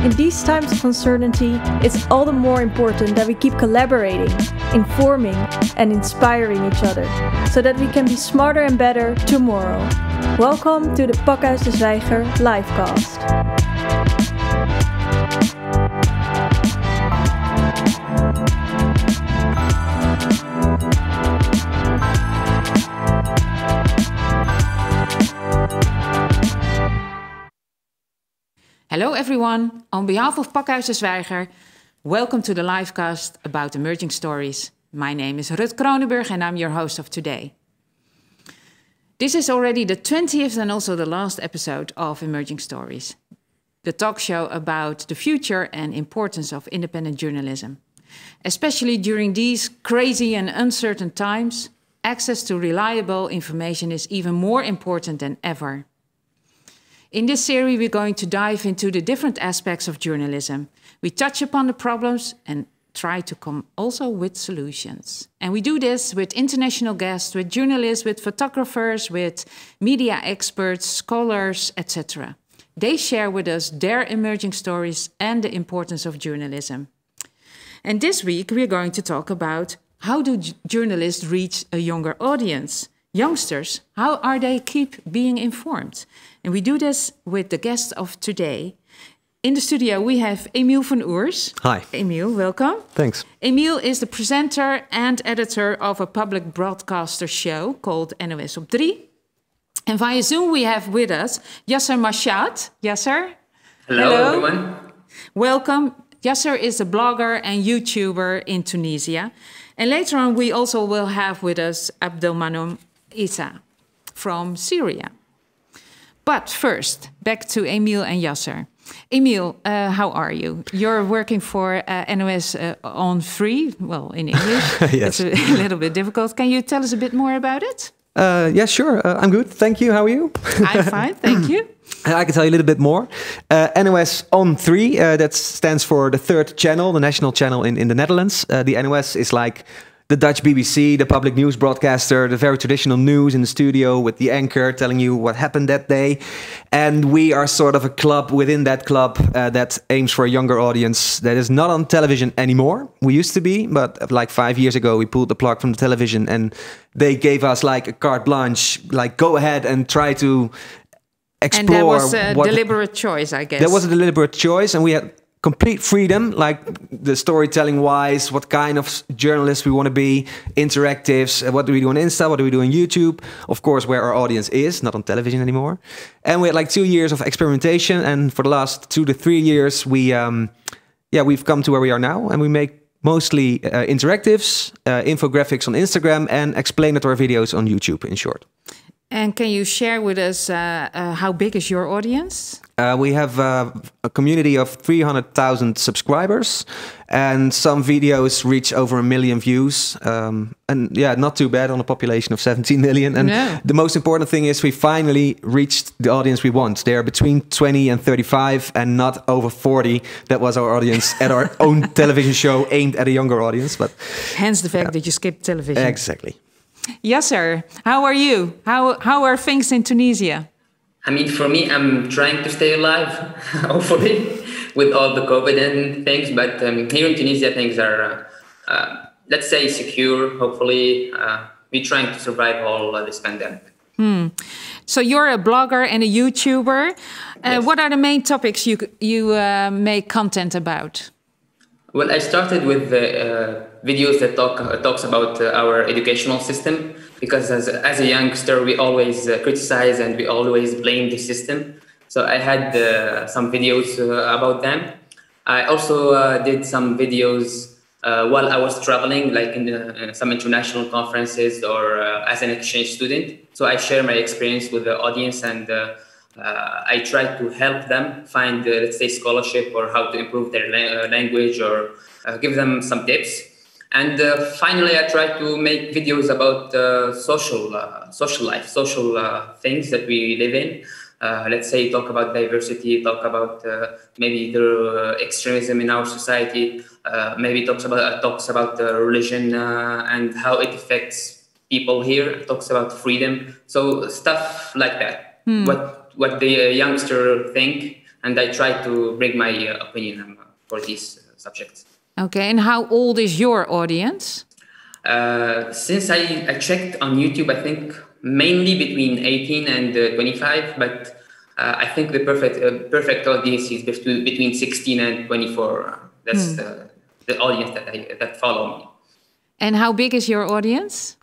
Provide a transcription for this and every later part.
In these times of uncertainty, it's all the more important that we keep collaborating, informing, and inspiring each other, so that we can be smarter and better tomorrow. Welcome to the Pakhuis de Zwijger livecast. Hello everyone, on behalf of Pakhuis de Zwijger, welcome to the livecast about emerging stories. My name is Rut Kronenburg and I'm your host of today. This is already the 20th and also the last episode of Emerging Stories, the talk show about the future and importance of independent journalism. Especially during these crazy and uncertain times, access to reliable information is even more important than ever. In this series, we're going to dive into the different aspects of journalism. We touch upon the problems and try to come also with solutions. And we do this with international guests, with journalists, with photographers, with media experts, scholars, etc. They share with us their emerging stories and the importance of journalism. And this week, we're going to talk about how do journalists reach a younger audience? Youngsters, how are they keep being informed? And we do this with the guest of today. In the studio, we have Emiel van Oers. Hi. Emiel, welcome. Thanks. Emiel is the presenter and editor of a public broadcaster show called NOS op 3. And via Zoom, we have with us Yasser Mashad. Yasser? Hello, everyone. Welcome. Yasser is a blogger and YouTuber in Tunisia. And later on, we also will have with us Abdelmanom Issa from Syria. But first, back to Emiel and Yasser. Emiel, how are you? You're working for NOS on 3, well, in English. Yes. It's a little bit difficult. Can you tell us a bit more about it? Yeah, sure. I'm good. Thank you. How are you? I'm fine, thank you. I can tell you a little bit more. NOS on 3, that stands for the third channel, the national channel in the Netherlands. The NOS is like the Dutch BBC, the public news broadcaster, the very traditional news in the studio with the anchor telling you what happened that day. And we are sort of a club within that club that aims for a younger audience that is not on television anymore. We used to be, but like 5 years ago, we pulled the plug from the television and they gave us like a carte blanche, like go ahead and try to explore. And that was a deliberate choice, I guess. That was a deliberate choice, and we had complete freedom, like the storytelling wise, what kind of journalists we want to be, interactives, what do we do on Insta, what do we do on YouTube, of course where our audience is, not on television anymore. And we had like 2 years of experimentation, and for the last 2 to 3 years we've come to where we are now, and we make mostly interactives, infographics on Instagram, and explanatory videos on YouTube, in short. And can you share with us how big is your audience? We have a community of 300,000 subscribers, and some videos reach over 1 million views. And yeah, not too bad on a population of 17 million. And the most important thing is we finally reached the audience we want. They are between 20 and 35 and not over 40. That was our audience at our own television show aimed at a younger audience. But hence the fact that you skipped television. Exactly. Yasser, how are you? How are things in Tunisia? I mean, for me, I'm trying to stay alive, hopefully, with all the COVID and things. But here in Tunisia, things are, let's say, secure. Hopefully, we're trying to survive all this pandemic. So you're a blogger and a YouTuber. Yes. What are the main topics you make content about? Well, I started with videos that talks about our educational system, because as a youngster, we always criticize and we always blame the system. So I had some videos about them. I also did some videos while I was traveling, like in some international conferences or as an exchange student. So I share my experience with the audience, and I try to help them find, let's say, scholarship or how to improve their language, or give them some tips. And finally, I try to make videos about social life, social things that we live in. Let's say talk about diversity, talk about maybe the extremism in our society, maybe talks about religion and how it affects people here, talks about freedom. So stuff like that. What the youngster think and I try to bring my opinion for these subjects. Okay, and how old is your audience? Since I checked on YouTube, I think mainly between 18 and 25, but I think the perfect audience is between 16 and 24. That's the audience that follow me. And how big is your audience?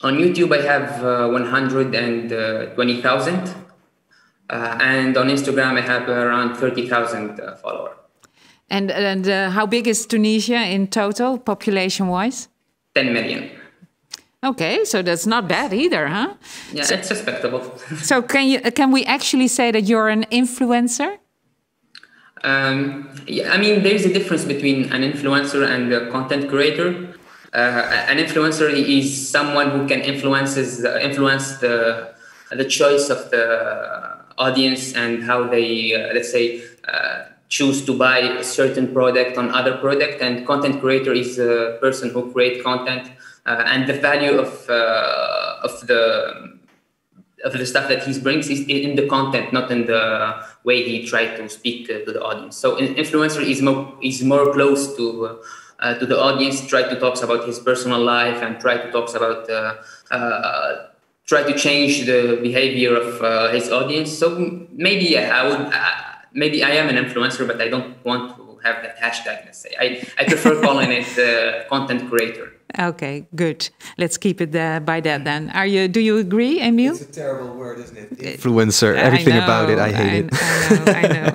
On YouTube, I have 120,000. And on Instagram, I have around 30,000 followers. And how big is Tunisia in total, population-wise? 10 million. Okay, so that's not bad either, huh? Yeah, so, it's respectable. So can we actually say that you're an influencer? Yeah, I mean, there's a difference between an influencer and a content creator. An influencer is someone who can influence the choice of the audience and how they, let's say, choose to buy a certain product on other product. And content creator is a person who create content, and the value of the stuff that he brings is in the content, not in the way he tried to speak to the audience. So an influencer is more close to the audience, try to talk about his personal life and try to talk about try to change the behavior of his audience. So maybe maybe I am an influencer, but I don't want to have that hashtag. Let's say I prefer calling it content creator. Okay, good. Let's keep it by that then. Do you agree, Emil? It's a terrible word, isn't it? Influencer. Everything about it, I hate it. I know.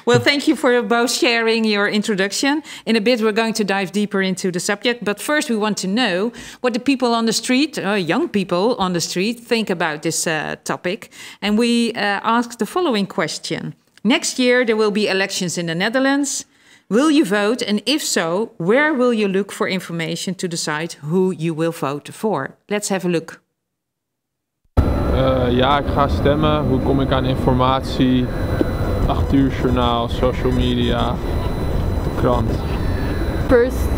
Well, thank you for both sharing your introduction. In a bit, we're going to dive deeper into the subject. But first, we want to know what the people on the street, young people on the street, think about this topic. And we asked the following question. Next year, there will be elections in the Netherlands. Will you vote? And if so, where will you look for information to decide who you will vote for? Let's have a look. Ja, ik ga stemmen. Hoe kom ik aan informatie? 8 uur journaal, social media, de krant. First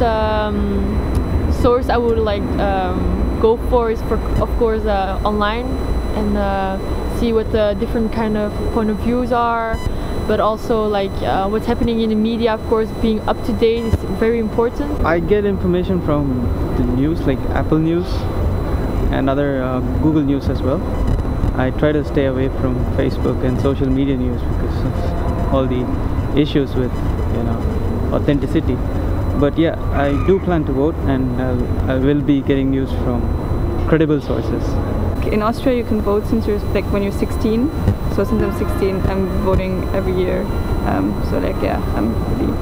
source I would go for is of course online and see what the different kind of point of views are, but also what's happening in the media. Of course, being up to date is very important. I get information from the news like Apple News and other Google News as well. I try to stay away from Facebook and social media news because of all the issues with authenticity. But yeah, I do plan to vote, and I will be getting news from credible sources. In Austria, you can vote since when you're 16. So since I'm 16, I'm voting every year. So I'm really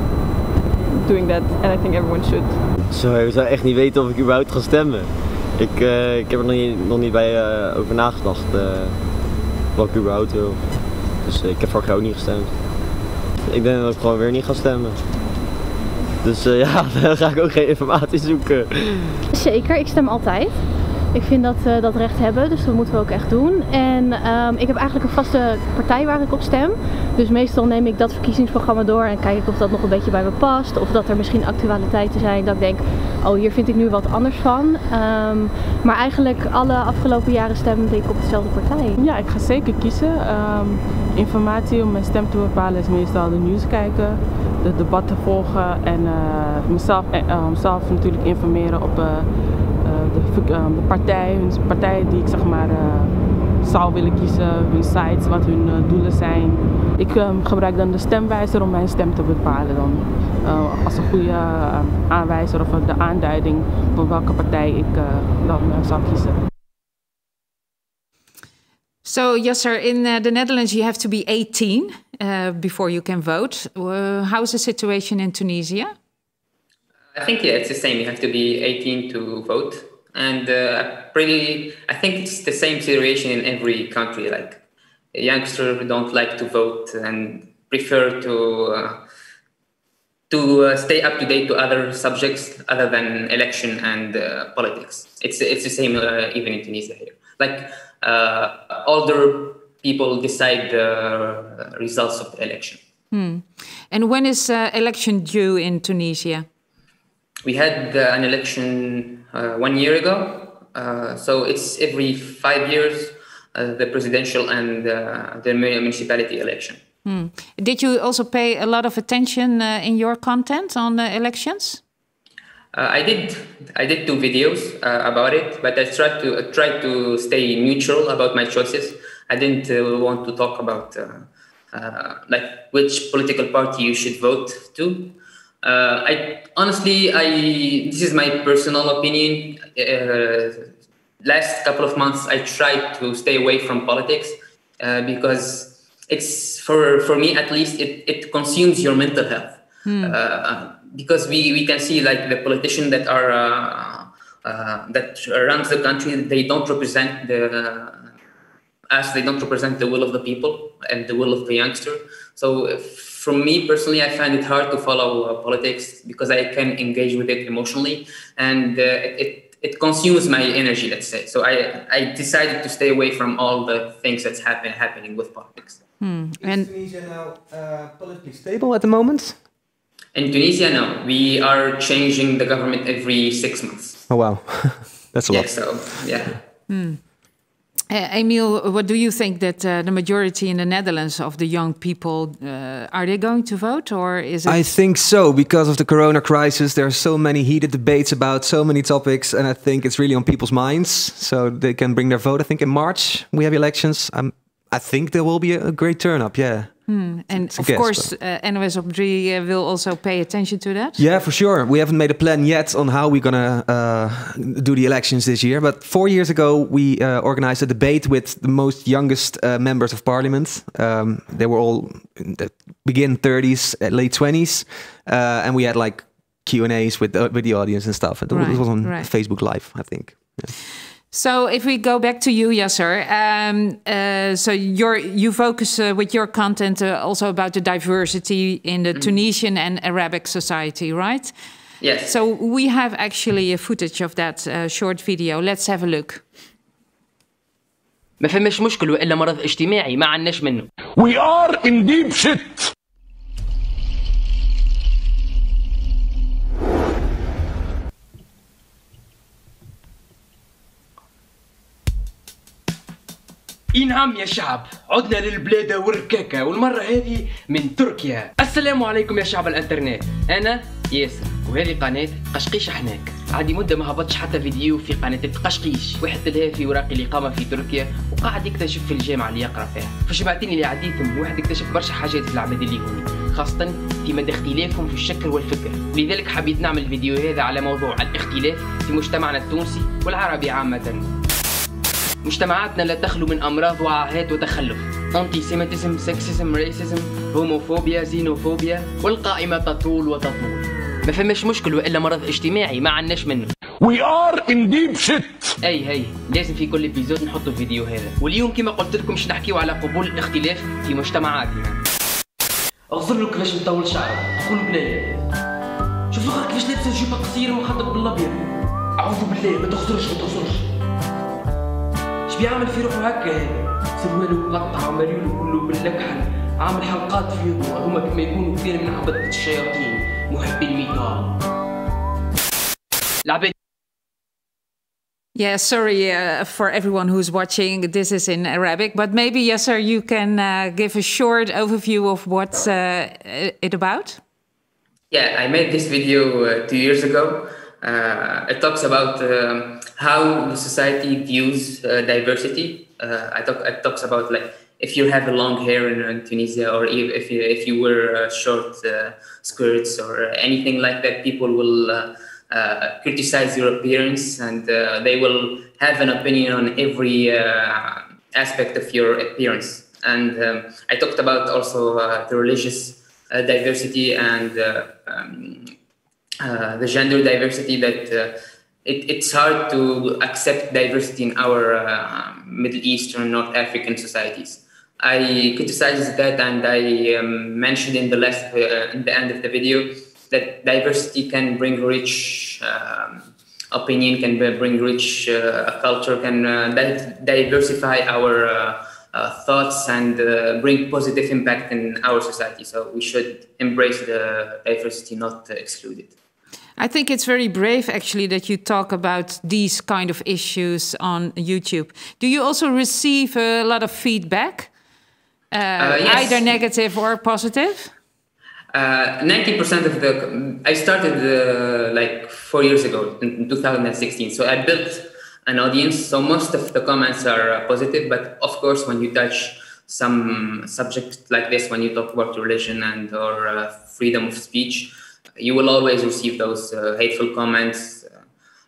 doing that, and I think everyone should. Zo, ik zou echt niet weten of ik überhaupt ga stemmen. Ik heb er nog niet bij over nagedacht wat ik überhaupt wil. Dus ik heb vorig jaar ook niet gestemd. Ik denk dat ik gewoon weer niet ga stemmen. Dus ja, dan ga ik ook geen informatie zoeken. Zeker, ik stem altijd. Ik vind dat we dat recht hebben, dus dat moeten we ook echt doen. En ik heb eigenlijk een vaste partij waar ik op stem. Dus meestal neem ik dat verkiezingsprogramma door en kijk ik of dat nog een beetje bij me past. Of dat er misschien actualiteiten zijn dat ik denk, oh hier vind ik nu wat anders van. Maar eigenlijk alle afgelopen jaren stemde ik op dezelfde partij. Ja, ik ga zeker kiezen. Informatie om mijn stem te bepalen is meestal de nieuws kijken, de debatten volgen en mezelf natuurlijk informeren op de partij die ik zeg maar zou willen kiezen, hun sites, wat hun doelen zijn. Ik gebruik dan de stemwijzer om mijn stem te bepalen dan als een goede aanwijzer of de aanduiding van welke partij ik dan zou kiezen. So, Yasser, in the Netherlands you have to be 18 before you can vote. How's the situation in Tunisia? I think it's the same. You have to be 18 to vote. And I think it's the same situation in every country. Like youngsters who don't like to vote and prefer to stay up to date to other subjects other than election and politics. It's the same even in Tunisia here. Like older people decide the results of the election. And when is election due in Tunisia? We had an election 1 year ago. So it's every 5 years, the presidential and the municipality election. Did you also pay a lot of attention in your content on the elections? I did 2 videos about it, but I tried to stay neutral about my choices. I didn't want to talk about like which political party you should vote to. This is my personal opinion. Last couple of months, I tried to stay away from politics because it's for me at least it consumes your mental health. Because we can see like the politicians that are that runs the country, they don't represent they don't represent the will of the people and the will of the youngster. So for me personally, I find it hard to follow politics because I can engage with it emotionally, and it consumes my energy, let's say. So I decided to stay away from all the things that's happening with politics. Is Tunisia now politically stable at the moment? In Tunisia, no. We are changing the government every 6 months. Oh, wow. That's a lot. So, yeah. Emil, what do you think that the majority in the Netherlands of the young people, are they going to vote, or is it? I think so, because of the corona crisis. There are so many heated debates about so many topics, and I think it's really on people's minds, so they can bring their vote. I think in March we have elections. I think there will be a great turn-up, yeah. And of course, NOS op 3 will also pay attention to that? Yeah, for sure. We haven't made a plan yet on how we're going to do the elections this year. But 4 years ago, we organized a debate with the most youngest members of parliament. They were all in the begin 30s, late 20s. And we had like Q&As with the audience and stuff. And it was on Facebook Live, I think. Yeah. So if we go back to you, Yasser, so you focus with your content also about the diversity in the Tunisian and Arabic society, right? Yes. So we have actually a footage of that short video. Let's have a look. ما فماش مشكل وإلا مرض اجتماعي ما عندناش منه. We are in deep shit. نعم يا شعب، عدنا للبلادة والركاكة، والمرة هذه من تركيا. السلام عليكم يا شعب الانترنت، أنا ياسر وهذه قناة قشقيش حناك. عندي مدة ما هبطش حتى فيديو في قناة القشقيش، واحد تلهى وراقي الإقامة في تركيا وقاعد يكتشف في الجامعة اللي يقرأ فيها. في الجمعتين اللي عديتهم واحد اكتشف برشا حاجات في العباد اللي هوني، خاصة في مدى اختلافهم في الشكل والفكر. لذلك حبيت نعمل الفيديو هذا على موضوع الاختلاف في مجتمعنا التونسي والعربي عامة. مجتمعاتنا لا تخلو من أمراض وعاهات وتخلف، أنتي سيماتيزم، سكسيزم، ريسيزم، هوموفوبيا، زينوفوبيا، والقائمة تطول وتطول. ما فماش مشكل وإلا مرض اجتماعي ما عندناش منه. We are in deep shit. هي لازم في كل ابيزود نحطوا الفيديو هذا، واليوم كما قلت لكم باش نحكيو على قبول الاختلاف في مجتمعاتنا. اغزر له كيفاش نطول شعره، تقول بنيه. شوف الاخر كيفاش لابسه جيبه قصيره ومخطط بالابيض. أعوذ بالله ما تغزرش ما تغزرش. بيعمل في روحه هكا هذا سروالو مقطع ومريولو كله باللكحل عامل حلقات في يده هما كما يكونوا كثير من عبدة الشياطين محبي الميتال العباد. Yeah, sorry for everyone who's watching. This is in Arabic, but maybe Yasser, you can give a short overview of what's it about. Yeah, I made this video 2 years ago. It talks about how the society views diversity. It talks about like if you have a long hair in Tunisia, or if you wear short skirts or anything like that, people will criticize your appearance, and they will have an opinion on every aspect of your appearance. And I talked about also the religious diversity and the gender diversity, that it's hard to accept diversity in our Middle Eastern, North African societies. I criticized that, and I mentioned in the end of the video that diversity can bring rich opinion, can bring rich culture, can diversify our thoughts and bring positive impact in our society. So we should embrace the diversity, not exclude it. I think it's very brave, actually, that you talk about these kind of issues on YouTube. Do you also receive a lot of feedback Yes. either negative or positive? 90% of I started like 4 years ago in 2016. So I built an audience. So most of the comments are positive, but of course, when you touch some subject like this, when you talk about religion or freedom of speech, you will always receive those hateful comments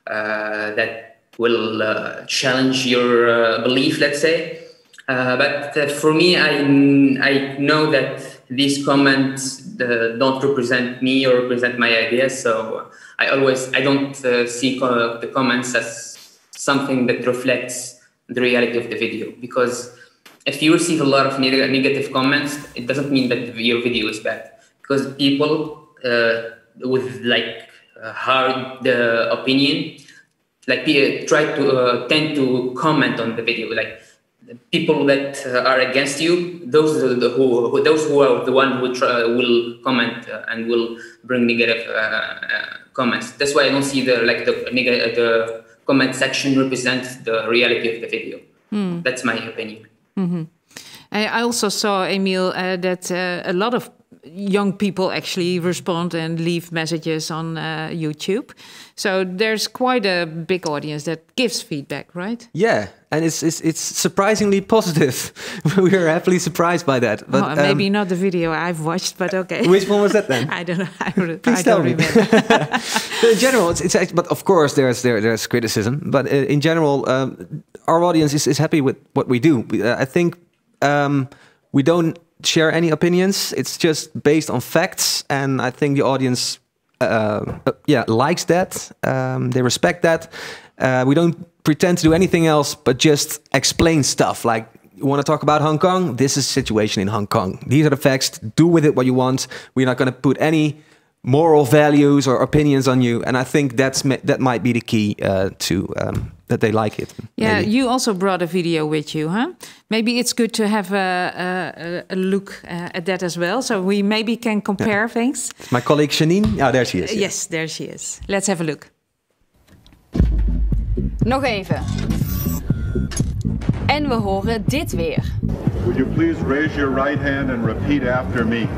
that will challenge your belief, let's say. But for me, I know that these comments don't represent me or represent my ideas. So I don't see the comments as something that reflects the reality of the video. Because if you receive a lot of negative comments, it doesn't mean that your video is bad. Because people with like hard opinion, like tend to comment on the video, like people that are against you. Those are who are the one who will comment and will bring negative comments. That's why I don't see the comment section represents the reality of the video. That's my opinion. Mm-hmm. I also saw, Emil, that a lot of young people actually respond and leave messages on YouTube. So there's quite a big audience that gives feedback, right? Yeah, and it's surprisingly positive. We are happily surprised by that. But maybe not the video I've watched, but okay. Which one was that then? I don't know. Please tell me. In general, it's but of course there's criticism. But in general, our audience is happy with what we do. I think we don't share any opinions. It's just based on facts, and I think the audience likes that. They respect that. We don't pretend to do anything else but just explain stuff. Like, you want to talk about Hong Kong? This is the situation in Hong Kong. These are the facts. Do with it what you want. We're not going to put any moral values or opinions on you. And I think that might be the key to that they like it. Yeah, maybe. You also brought a video with you, huh? Maybe it's good to have a look at that as well. So we maybe can compare things. My colleague Janine. Oh, there she is. Yes, there she is. Let's have a look. Nog even. En we horen dit weer. Would you please raise your right hand and repeat after me?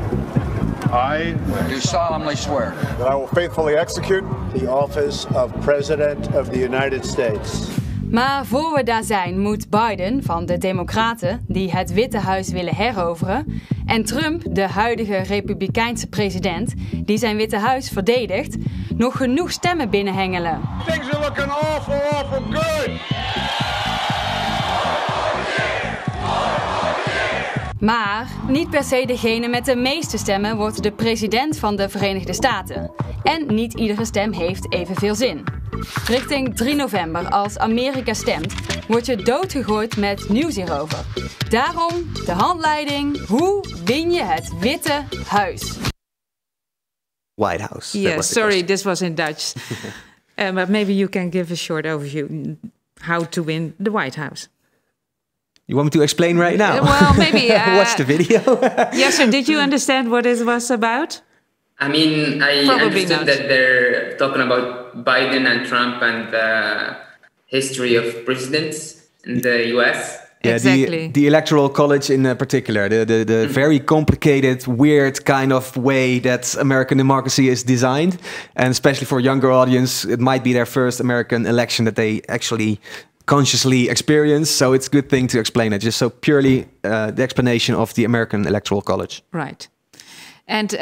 I do solemnly swear that I will faithfully execute the office of President of the United States. Maar voor we daar zijn, moet Biden van de Democraten, die het Witte Huis willen heroveren, en Trump, de huidige Republikeinse president, die zijn Witte Huis verdedigt, nog genoeg stemmen binnenhengelen. Things are looking awful good. Maar niet per se degene met de meeste stemmen wordt de president van de Verenigde Staten. En niet iedere stem heeft evenveel zin. Richting 3 november, als Amerika stemt, word je doodgegooid met nieuws hierover. Daarom de handleiding: hoe win je het Witte Huis? White House. Yeah, sorry, this was in Dutch. But maybe you can give a short overview how to win the White House. You want me to explain right now? Well, maybe... Watch the video. Yes, sir. Did you understand what it was about? I mean, I Probably understood not. that they're talking about Biden and Trump and the history of presidents in the US. Yeah, exactly. The Electoral College in particular, the very complicated, weird kind of way that American democracy is designed. And especially for a younger audience, it might be their first American election that they actually consciously experience. So it's a good thing to explain it. Just so purely the explanation of the American Electoral College. Right. And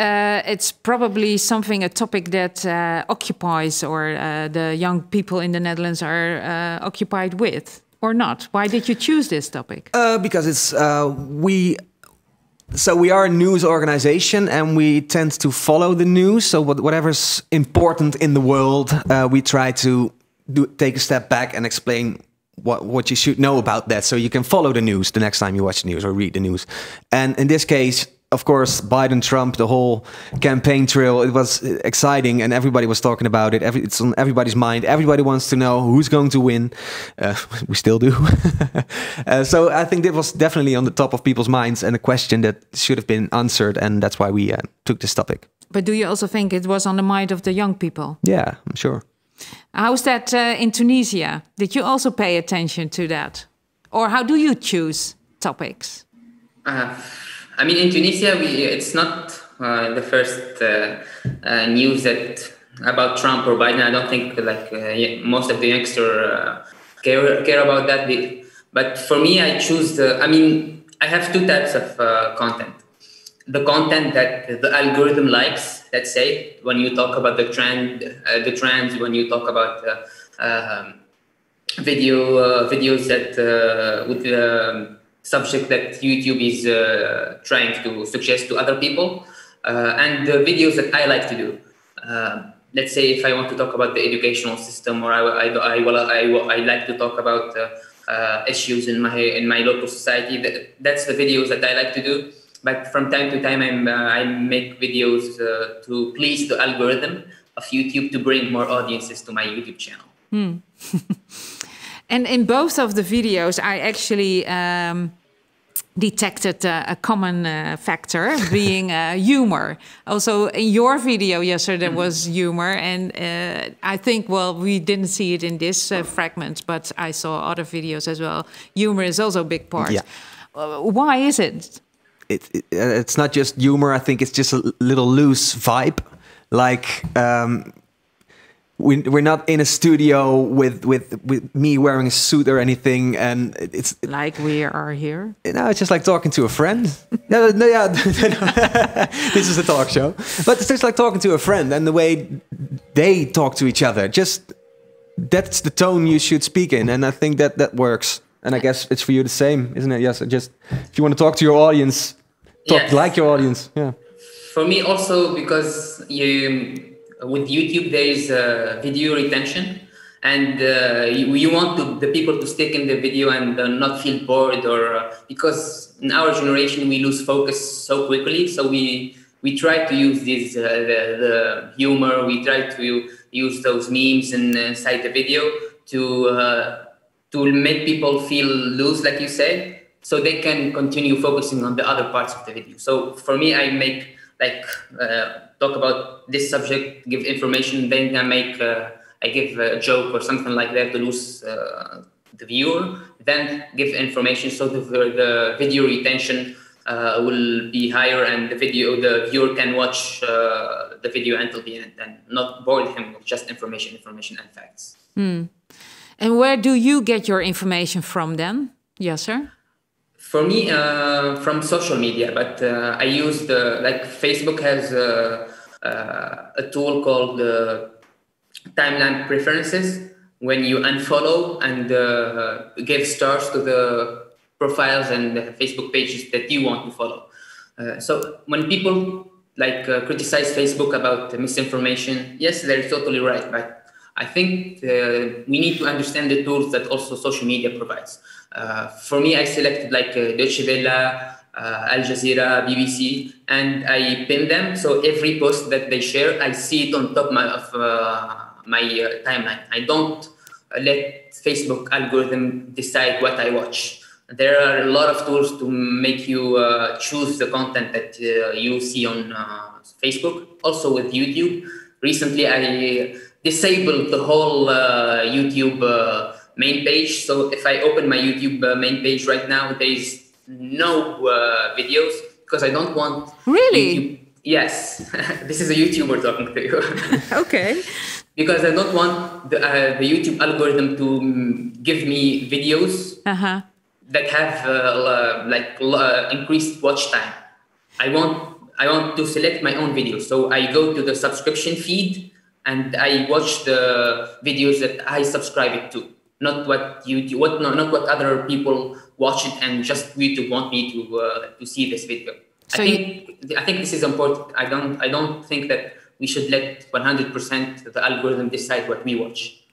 it's probably a topic that occupies or the young people in the Netherlands are occupied with, or not? Why did you choose this topic? Because it's we are a news organization and we tend to follow the news. So whatever's important in the world, we try to take a step back and explain what you should know about that, so you can follow the news the next time you watch the news or read the news. And in this case, of course, Biden, Trump, the whole campaign trail, it was exciting and everybody was talking about it. It's on everybody's mind. Everybody wants to know who's going to win. We still do. So I think that was definitely on the top of people's minds and a question that should have been answered. And that's why we took this topic. But do you also think it was on the mind of the young people? Yeah, I'm sure. How's that in Tunisia? Did you also pay attention to that? Or how do you choose topics? I mean, in Tunisia, it's not the first news that about Trump or Biden. I don't think most of the youngsters care about that. But for me, I choose I have two types of content. The content that the algorithm likes, let's say, when you talk about the trends, when you talk about videos that with the subject that YouTube is trying to suggest to other people, and the videos that I like to do. Let's say if I want to talk about the educational system, or I like to talk about issues in my local society. That's the videos that I like to do. But from time to time, I make videos to please the algorithm of YouTube to bring more audiences to my YouTube channel. And in both of the videos, I actually detected a common factor, being humor. Also, in your video yesterday, there was humor. And I think, well, we didn't see it in this fragment, but I saw other videos as well. Humor is also a big part. Yeah. Why is it? It's not just humor. I think it's just a little loose vibe. Like we're not in a studio with me wearing a suit or anything, and it's like we are here. It's just like talking to a friend. This is a talk show, but it's just like talking to a friend, and the way they talk to each other. Just that's the tone you should speak in, and I think that works. And I guess it's for you the same, isn't it? Yes. Just if you want to talk to your audience, talk like your audience. Yeah. For me also, because with YouTube there is video retention, and you want the people to stick in the video and not feel bored, or because in our generation we lose focus so quickly. So we try to use this the humor. We try to use those memes inside the video to make people feel loose, like you said, so they can continue focusing on the other parts of the video. So for me, I make talk about this subject, give information, then I give a joke or something like that to lose the viewer, then give information so the video retention will be higher, and the viewer can watch the video until the end and not bored him with just information and facts. And where do you get your information from then? Yes, sir. For me, from social media, but I use Facebook has a tool called timeline preferences. When you unfollow and give stars to the profiles and the Facebook pages that you want to follow. So when people criticize Facebook about misinformation, yes, they're totally right, but I think we need to understand the tools that also social media provides. For me, I selected Deutsche Welle, Al Jazeera, BBC, and I pin them. So every post that they share, I see it on top of my timeline. I don't let Facebook algorithm decide what I watch. There are a lot of tools to make you choose the content that you see on Facebook. Also with YouTube. Recently, I disabled the whole YouTube main page. So if I open my YouTube main page right now, there is no videos because I don't want. Really? YouTube. Yes, this is a YouTuber talking to you. Okay. Because I don't want the YouTube algorithm to give me videos that have increased watch time. I want to select my own videos. So I go to the subscription feed and I watch the videos that I subscribe it to, not what not what other people watch it and just YouTube want me to see this video. So I think this is important. I don't think that we should let 100% the algorithm decide what we watch.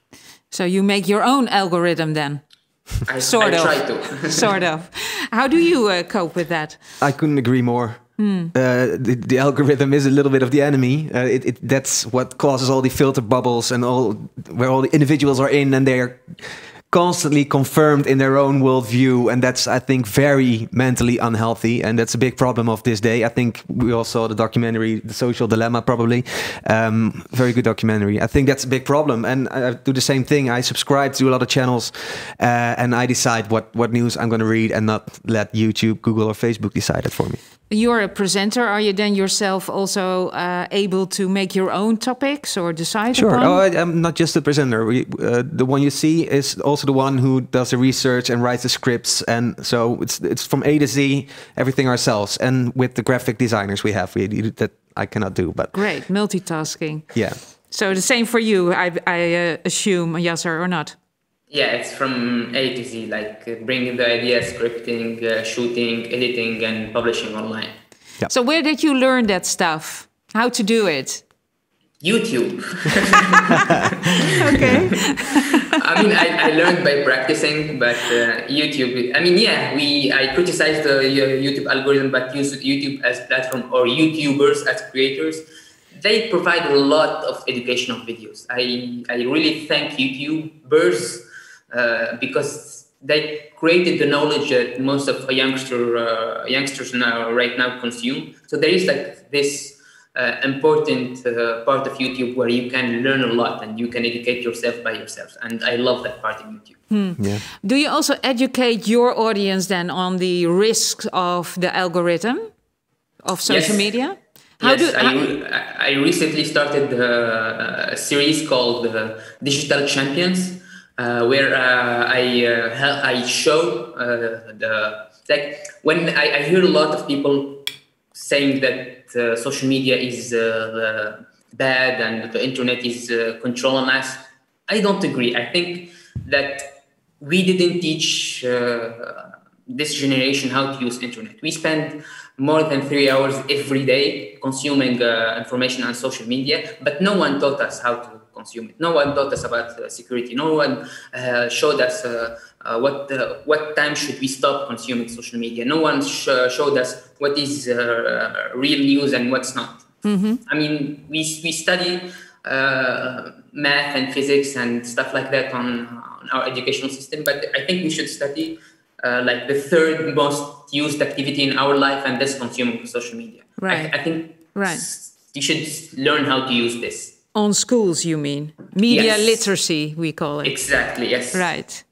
So you make your own algorithm then? I try to. Sort of. How do you cope with that? I couldn't agree more. The algorithm is a little bit of the enemy. That's what causes all the filter bubbles and where all the individuals are in and they're constantly confirmed in their own worldview, and that's, I think, very mentally unhealthy, and that's a big problem of this day. I think we all saw the documentary The Social Dilemma, probably. Very good documentary. I think that's a big problem, and I do the same thing. I subscribe to a lot of channels, and I decide what news I'm going to read, and not let YouTube, Google, or Facebook decide it for me. You're a presenter. Are you then yourself also able to make your own topics or decide Sure. upon? Oh, I'm not just the presenter. The one you see is also the one who does the research and writes the scripts, and so it's from A to Z, everything ourselves. And with the graphic designers we have, that I cannot do. But great, multitasking. Yeah. So the same for you, I assume, Yasser, or not? Yeah, it's from A to Z, like bringing the idea, scripting, shooting, editing, and publishing online. Yeah. So where did you learn that stuff? How to do it? YouTube. Okay. I mean, I learned by practicing, but YouTube. I mean, yeah, I criticize the YouTube algorithm, but use YouTube as platform or YouTubers as creators. They provide a lot of educational videos. I really thank YouTubers because they created the knowledge that most of youngsters right now consume. So there is like this important part of YouTube where you can learn a lot and you can educate yourself by yourself. And I love that part of YouTube. Yeah. Do you also educate your audience then on the risks of the algorithm of social media? I recently started a series called Digital Champions, where I show when I hear a lot of people saying that social media is bad and the internet is controlling us. I don't agree. I think that we didn't teach this generation how to use internet. We spend more than 3 hours every day consuming information on social media, but no one taught us how to consume it. No one taught us about security. No one showed us what time should we stop consuming social media. No one showed us what is real news and what's not. Mm-hmm. I mean, we study math and physics and stuff like that on our educational system, but I think we should study like the third most used activity in our life, and that's consuming social media. Right. I think right. You should learn how to use this. On schools, you mean? Media Yes. literacy, we call it. Exactly, yes. Right.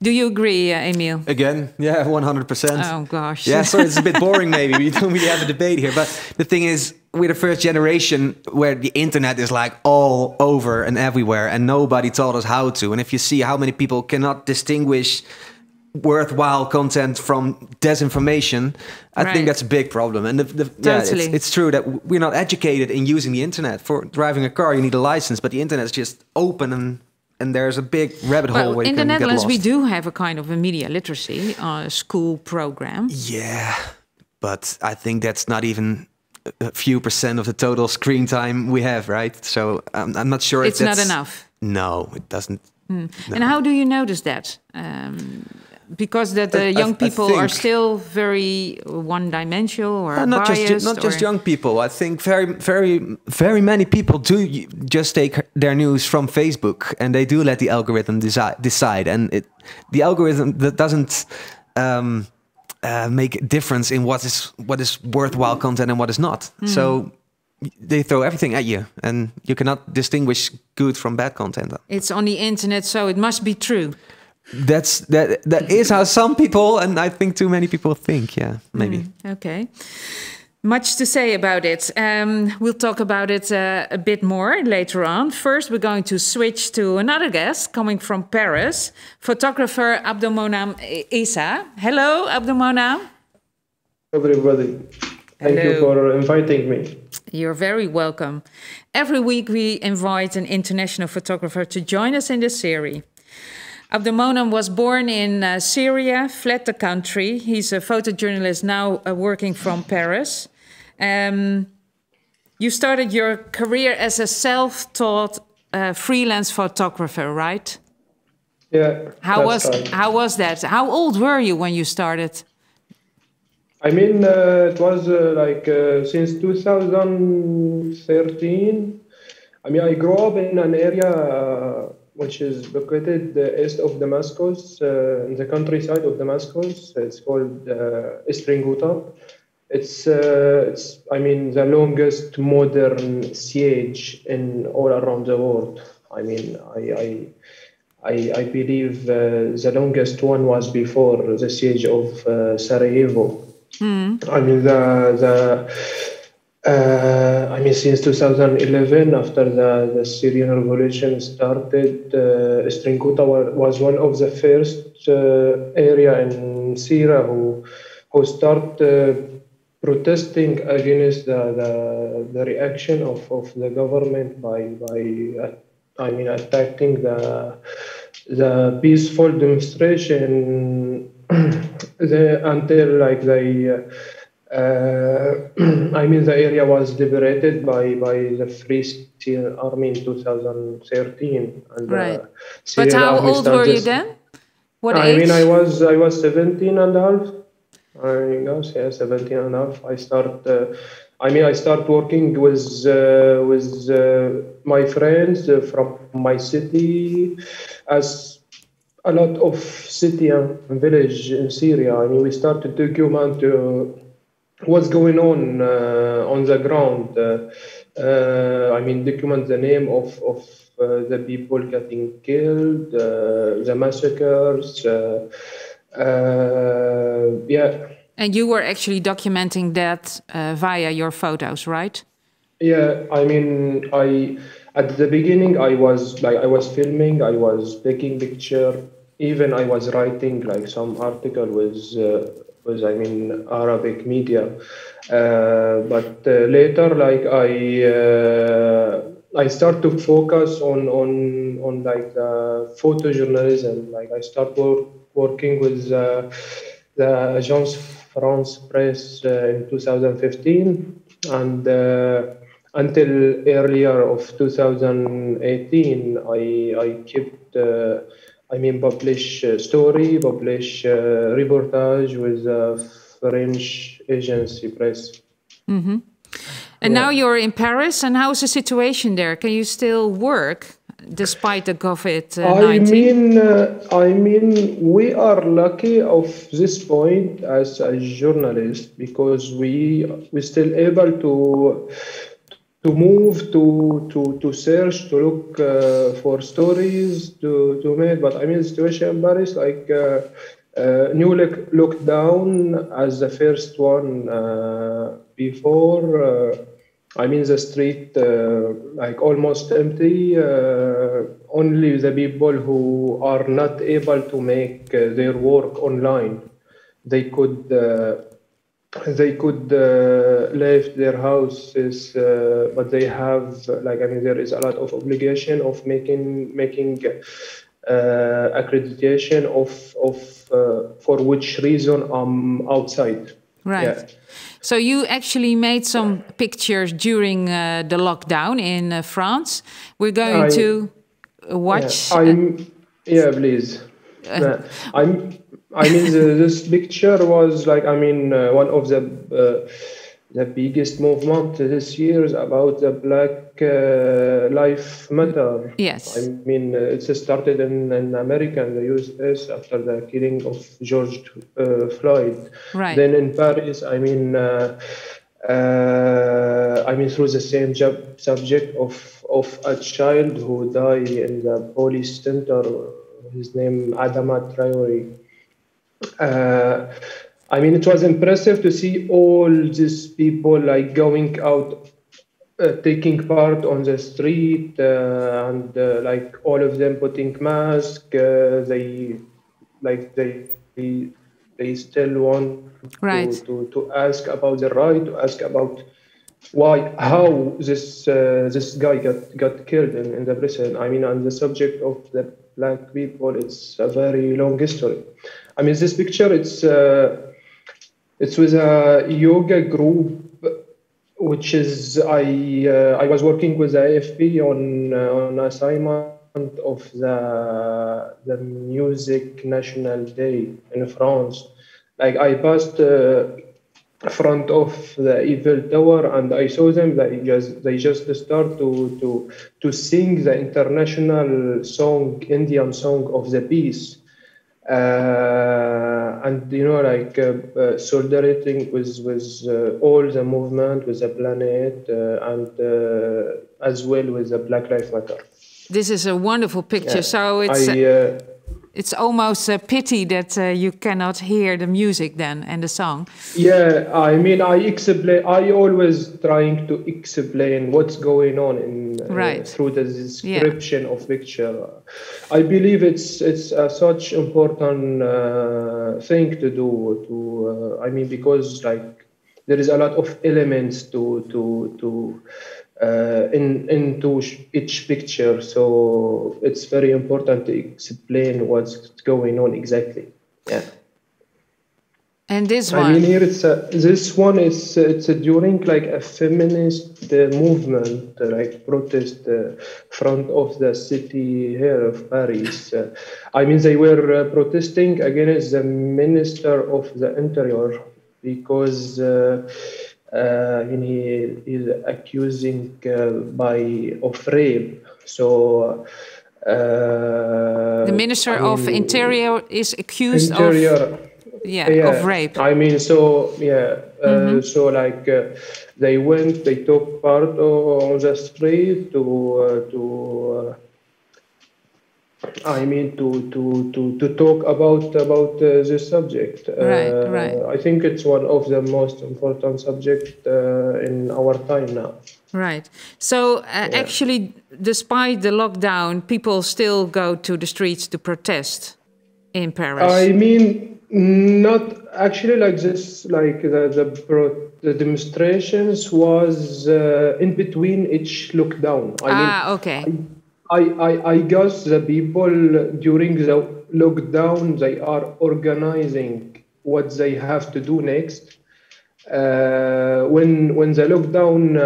Do you agree, Emil? Again, yeah, 100%. Oh, gosh. Yeah, sorry, it's a bit boring maybe. We don't really have a debate here. But the thing is, we're the first generation where the internet is like all over and everywhere, and nobody taught us how to. And if you see how many people cannot distinguish worthwhile content from disinformation, I think that's a big problem. And Totally. it's true that we're not educated in using the internet. For driving a car, you need a license, but the internet is just open, and there's a big rabbit hole where you in can the get Netherlands, lost. we do have a kind of a media literacy school program. Yeah, but I think that's not even a few % of the total screen time we have, right? So I'm not sure It's if not that's enough. No, it doesn't. No. And how do you notice that? Because that the young people are still very one-dimensional or not biased, just young people. I think very many people do just take their news from Facebook, and they do let the algorithm decide. And the algorithm that doesn't make a difference in what is worthwhile content and what is not. So they throw everything at you, and you cannot distinguish good from bad content. It's on the internet, so it must be true. That is how some people, and I think too many people think. Yeah, maybe. Okay. Much to say about it. We'll talk about it a bit more later on. First, we're going to switch to another guest coming from Paris, photographer Abdelmonam Issa. Hello, Abdelmonam. Everybody. Thank you for inviting me. You're very welcome. Every week we invite an international photographer to join us in this series. Abdelmonam was born in Syria, fled the country. He's a photojournalist now working from Paris. You started your career as a self-taught freelance photographer, right? Yeah. How was that? How old were you when you started? I mean, it was since 2013. I mean, I grew up in an area which is located east of Damascus, in the countryside of Damascus. It's called Eastern Ghouta. It's I mean, the longest modern siege in all around the world. I mean, I believe the longest one was before the siege of Sarajevo. I mean, I mean, since 2011, after the Syrian revolution started, Eastern Ghouta was one of the first area in Syria who start protesting against the reaction of the government by I mean, attacking the peaceful demonstration until like they. I mean, the area was liberated by the Free Syrian Army in 2013. And, right. But how old were you then? What age? I mean, I was 17 and a half. I guess, yeah, 17 and a half. I start working with my friends from my city, as a lot of city and village in Syria. I mean, we started to document what's going on the ground. I mean, document the name of the people getting killed, the massacres. Yeah. And you were actually documenting that via your photos, right? Yeah, I mean, at the beginning I was filming, I was taking picture, even I was writing like some article with I mean Arabic media, but later like I start to focus on like photojournalism. Like I start working with the Agence France Presse in 2015, and until earlier of 2018, I kept publish story, publish reportage with French agency press. Mm-hmm. And now you're in Paris, and how's the situation there? Can you still work despite the COVID-19? I mean, we are lucky of this point as a journalist, because we still able to move, to search, to look for stories to make. But I mean, the situation in Paris, like new lockdown as the first one before. I mean, the street like almost empty. Only the people who are not able to make their work online, they could leave their houses, but they have like, I mean, there is a lot of obligation of making accreditation of for which reason I'm outside. Right. Yeah. So you actually made some pictures during the lockdown in France. We're going to watch. Yeah, please. I mean, this picture was like, I mean, one of the biggest movement this year is about the Black Lives Matter. Yes. I mean, it started in America and the US after the killing of George Floyd. Right. Then in Paris, I mean, through the same subject of a child who died in the police center. His name Adama Traore. I mean, it was impressive to see all these people like going out, taking part on the street, and like all of them putting masks. They still want to ask about the right, to ask about how this guy got killed in the prison. I mean, on the subject of the Black people, it's a very long history. I mean, this picture, it's with a yoga group, which is I was working with the AFP on assignment of the Music National Day in France. Like I passed front of the Eiffel Tower, and I saw them. They just start to sing the international song, Indian song of the peace, and solidarity with all the movement, with the planet, and as well with the Black Lives Matter. This is a wonderful picture. So it's almost a pity that you cannot hear the music then and the song. Yeah, I mean, I always trying to explain what's going on in through the description of picture. I believe it's such important thing to do. I mean, because like there is a lot of elements into each picture, so it's very important to explain what's going on exactly. Yeah. And this one, I mean, here this one is it's during like a feminist movement, like protest front of the city here of Paris. I mean, they were protesting against the Minister of the Interior because he is accusing of rape. So the Minister of Interior is accused of rape. I mean, so so like they took part on the street to talk about this subject. Right. I think it's one of the most important subjects in our time now. Right. So actually, despite the lockdown, people still go to the streets to protest in Paris. I mean, not actually like this. Like the demonstrations was in between each lockdown. Okay. I guess the people during the lockdown, they are organizing what they have to do next. When the lockdown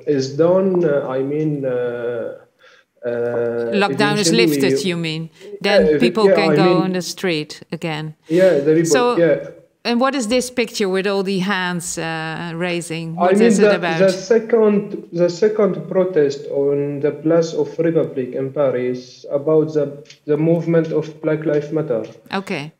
is done, lockdown is lifted, you mean? Then people can go on the street again. Yeah, the people, And what is this picture with all the hands raising? What is it about? The second protest on the Place of Republic in Paris about the movement of Black Lives Matter. Okay.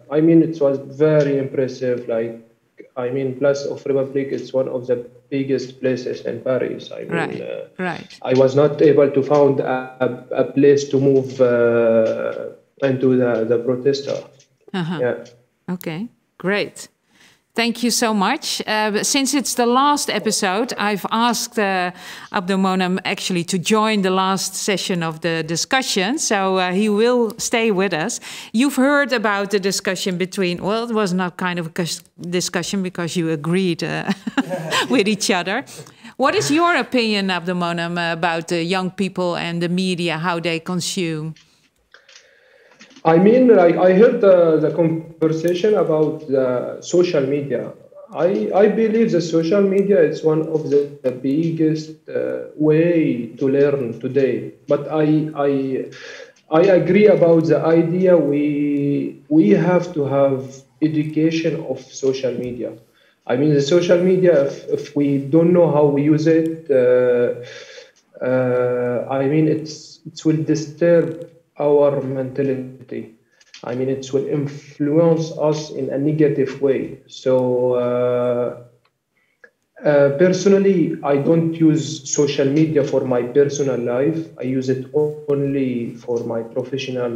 I mean, it was very impressive. Place of Republic is one of the biggest places in Paris. Right. I was not able to find a place to move into the protester. Yeah. Okay, great. Thank you so much. Since it's the last episode, I've asked Abdelmonem actually to join the last session of the discussion, so he will stay with us. You've heard about the discussion between, well, it was not kind of a discussion because you agreed with each other. What is your opinion, Abdelmonem, about the young people and the media, how they consume? I mean, like I heard the conversation about the social media. I believe the social media is one of the biggest way to learn today. But I agree about the idea we have to have education of social media. I mean, the social media, if we don't know how we use it, I mean, it will disturb our mentality. I mean, it will influence us in a negative way. So personally, I don't use social media for my personal life. I use it only for my professional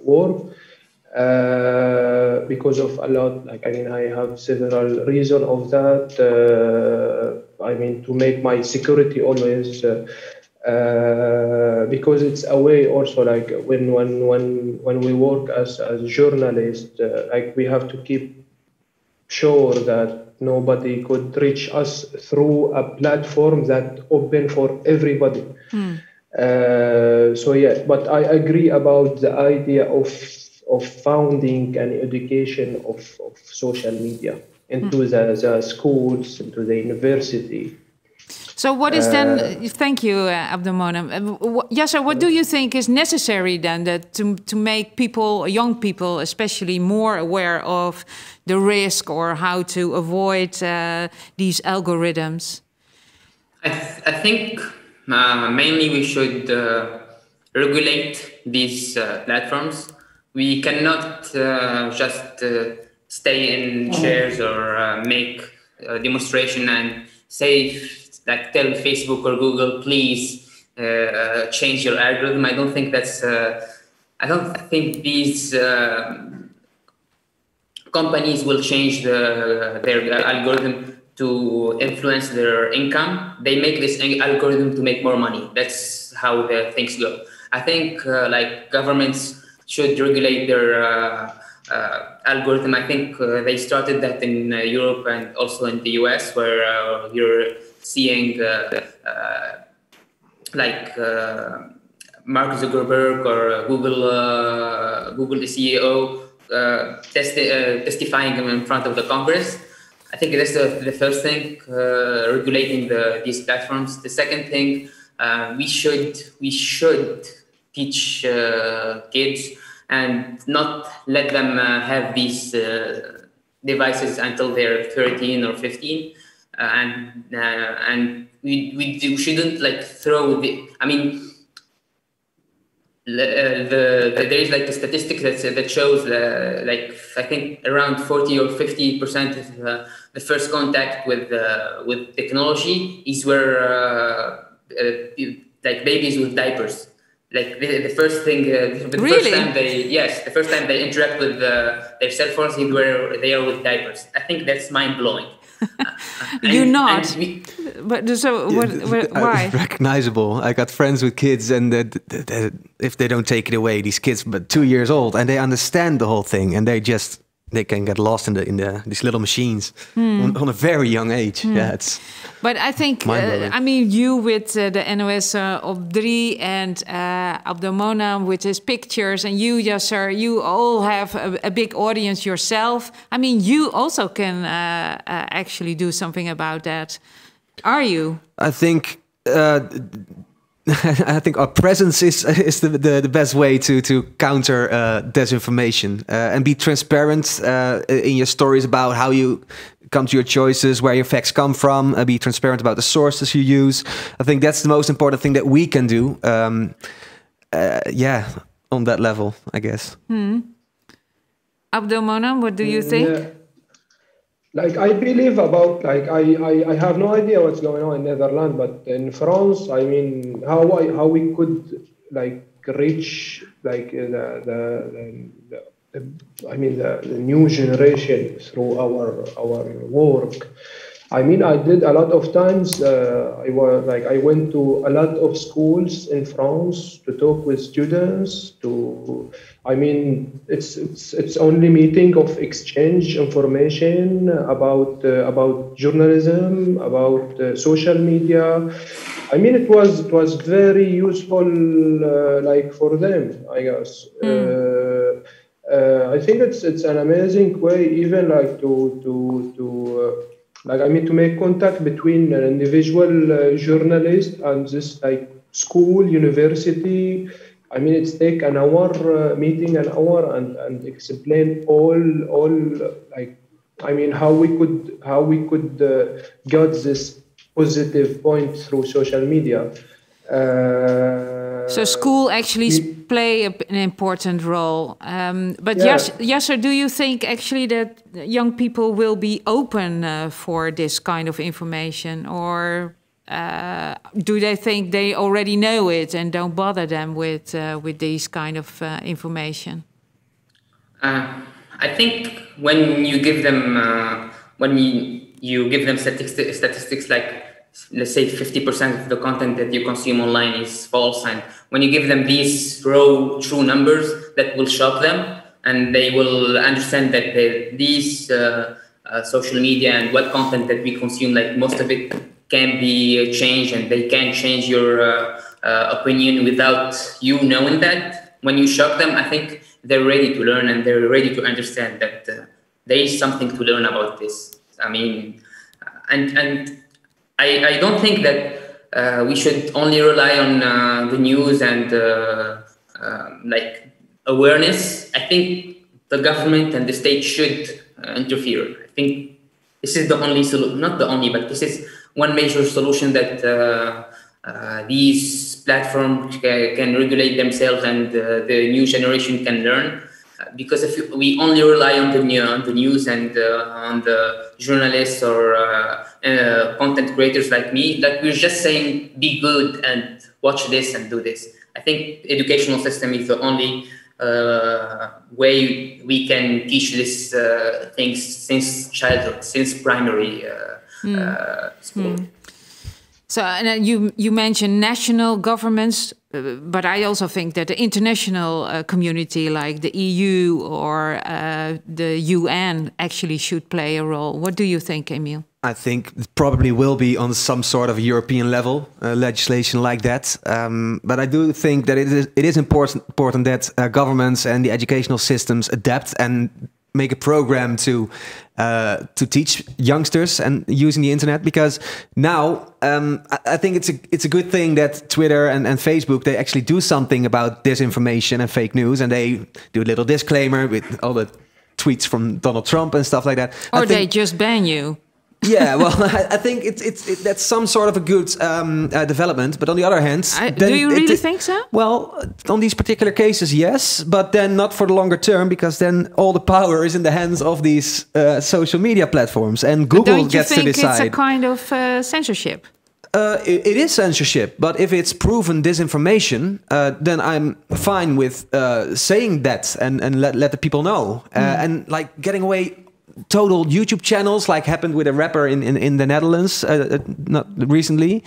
work because of a lot. I have several reasons of that. I mean, to make my security always. Because it's a way also when we work as journalists, we have to keep sure that nobody could reach us through a platform that open for everybody. But I agree about the idea of founding an education of social media into the schools, into the university. So what is then? Thank you, Abdelmonem. Yasser, what do you think is necessary then to make people, young people especially, more aware of the risk or how to avoid these algorithms? I think mainly we should regulate these platforms. We cannot just stay in chairs or make a demonstration and say, like, tell Facebook or Google, please change your algorithm. I don't think that's. I don't think these companies will change their algorithm to influence their income. They make this algorithm to make more money. That's how the things go. I think like governments should regulate their algorithm. I think they started that in Europe and also in the US, where you're seeing like Mark Zuckerberg or Google the CEO testifying in front of the Congress. I think that's the first thing, regulating these platforms. The second thing, we should teach kids and not let them have these devices until they're 13 or 15, and we shouldn't like throw the. I mean, there is like a statistic that shows like I think around 40 or 50% of the first contact with technology is where like babies with diapers. Like the first thing, the first time they interact with their cell phones is where they are with diapers. I think that's mind blowing. Why? Recognizable. I got friends with kids, and if they don't take it away, these kids, but 2 years old, and they understand the whole thing, and they can get lost in these little machines on a very young age. Yeah, it's. But I think, I mean, you with the NOS op 3 and Abdelmonem with his pictures, and you, Yasser, you all have a big audience yourself. I mean, you also can actually do something about that. Are you? I think. I think our presence is the best way to counter disinformation and be transparent in your stories about how you come to your choices, where your facts come from. Be transparent about the sources you use. I think that's the most important thing that we can do. On that level, I guess. Abdelmonem, what do you think? Yeah. Like I believe about I have no idea what's going on in Netherlands, but in France, I mean, how we could like reach like the new generation through our work. I mean, I did a lot of times. I went to a lot of schools in France to talk with students. I mean, it's only meeting of exchange information about journalism, about social media. I mean, it was very useful, like for them, I guess. I think it's an amazing way, even like to make contact between an individual journalist and this like school, university. I mean, it's take an hour, meeting an hour and explain all like, I mean, how we could get this positive point through social media. So school actually play an important role. But Yasser, do you think actually that young people will be open for this kind of information, or do they think they already know it and don't bother them with these kind of information? I think when you give them statistics like, let's say 50% of the content that you consume online is false, and when you give them these raw, true numbers, that will shock them, and they will understand that these social media and what content that we consume, like most of it can be changed, and they can change your opinion without you knowing that. When you shock them, I think they're ready to learn, and they're ready to understand that there is something to learn about this. I mean, and I don't think that we should only rely on the news and like awareness. I think the government and the state should interfere. I think this is the only solution, not the only, but this is one major solution that these platforms can regulate themselves and the new generation can learn. Because if we only rely on the news and on the journalists or content creators like me, like we're just saying, be good and watch this and do this. I think educational system is the only way we can teach these things since childhood, since primary school. So you mentioned national governments, but I also think that the international community, like the EU or the UN, actually should play a role. What do you think, Emil? I think it probably will be on some sort of European level legislation like that. But I do think that it is important that governments and the educational systems adapt and make a program to teach youngsters and using the internet, because now I think it's a good thing that Twitter and Facebook, they actually do something about disinformation and fake news, and they do a little disclaimer with all the tweets from Donald Trump and stuff like that. Or they just ban you. Yeah, well, I think that's some sort of a good development. But on the other hand, do you really think so? Well, on these particular cases, yes, but then not for the longer term, because then all the power is in the hands of these social media platforms, and Google gets to decide. Don't you think it's a kind of censorship? It is censorship, but if it's proven disinformation, then I'm fine with saying that and let the people know, and like getting away. Total YouTube channels, like happened with a rapper in the Netherlands not recently,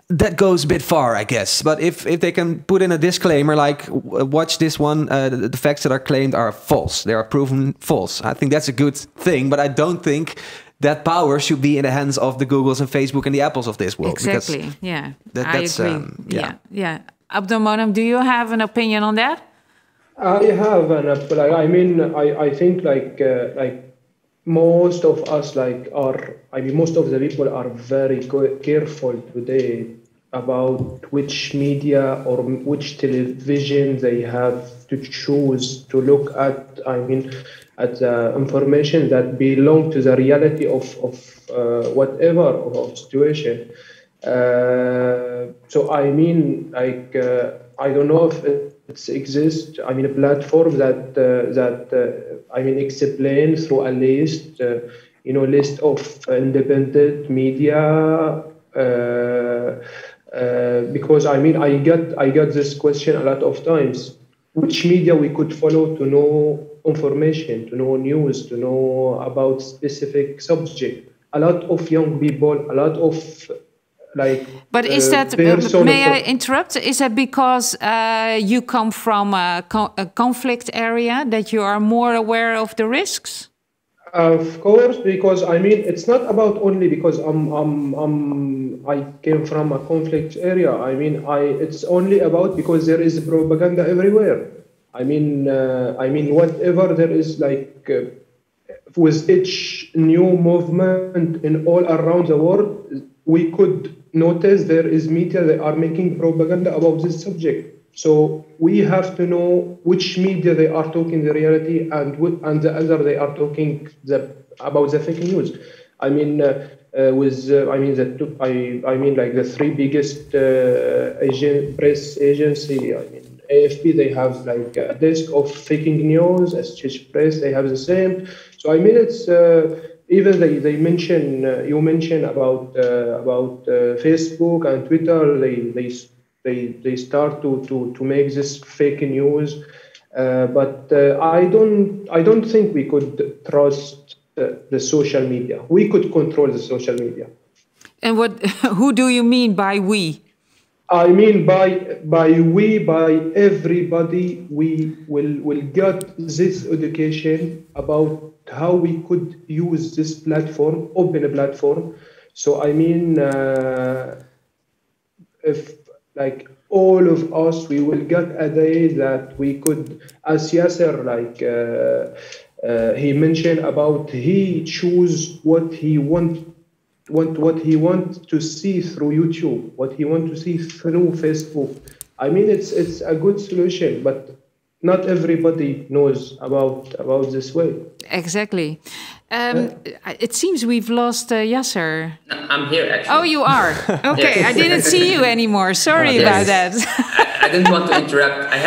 that goes a bit far, I guess. But if they can put in a disclaimer like, watch this one, the facts that are claimed are false, they are proven false, I think that's a good thing. But I don't think that power should be in the hands of the Googles and Facebook and the Apples of this world. Exactly, yeah. That's, I agree. Yeah. Abdelmonem, do you have an opinion on that? I have I mean, I think like most of us most of the people are very careful today about which media or which television they have to choose to look at. I mean, at the information that belong to the reality of whatever of situation. So I mean, like I don't know if it exists. I mean, a platform that explain through a list, list of independent media. Because I mean, I got this question a lot of times. Which media we could follow to know information, to know news, to know about specific subject? A lot of young people, a lot of But is that, may I interrupt? Is that because you come from a conflict area that you are more aware of the risks? Of course, because I mean, it's not about only because I came from a conflict area. I mean, it's only about because there is propaganda everywhere. I mean, whatever there is, with each new movement in all around the world, we could notice there is media that are making propaganda about this subject. So we have to know which media they are talking the reality and the other they are talking about the fake news. I mean, the three biggest press agency. I mean, AFP, they have like a desk of faking news. Associated Press, they have the same. So I mean, it's even they mention you mentioned about Facebook and Twitter. They start to make this fake news, but I don't think we could trust the social media. We could control the social media. And who do you mean by we? I mean by everybody. We will get this education about how we could use this platform, open a platform. So I mean, if like all of us, we will get a day that we could, as Yasser, he mentioned about he choose what he want what he wants to see through YouTube, what he wants to see through Facebook. I mean, it's a good solution, but not everybody knows about this way. Exactly. It seems we've lost Yasser. No, I'm here, actually. Oh, you are? Okay, Yes. I didn't see you anymore. Sorry about that. I didn't want to interrupt. I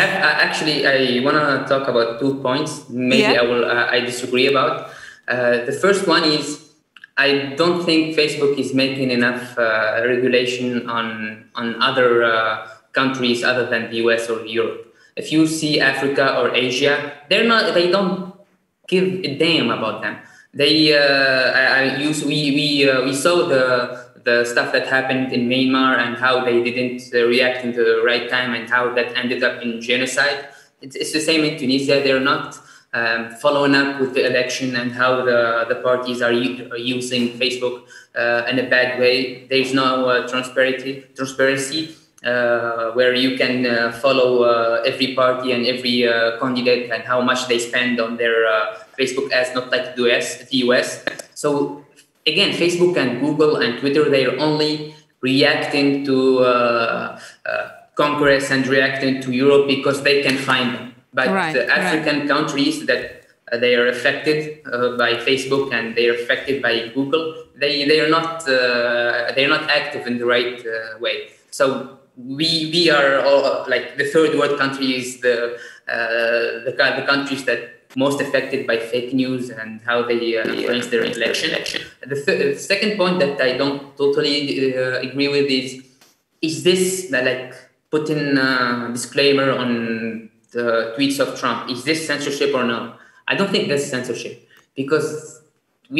want to talk about 2 points. Maybe I disagree about. The first one is, I don't think Facebook is making enough regulation on other countries other than the US or Europe. If you see Africa or Asia, they don't give a damn about them. We saw the stuff that happened in Myanmar and how they didn't react in the right time and how that ended up in genocide. It's the same in Tunisia. They're not following up with the election and how the parties are using Facebook in a bad way. There's no transparency where you can follow every party and every candidate and how much they spend on their Facebook ads, not like the US. So again, Facebook and Google and Twitter, they're only reacting to Congress and reacting to Europe because they can find them. But the African countries that they are affected by Facebook and they are affected by Google, they are not active in the right way. So we are all, like, the third world countries, the countries that most affected by fake news and how they influence their election. The second point that I don't totally agree with is this, like, putting a disclaimer on the tweets of Trump. Is this censorship or no? I don't think that's censorship, because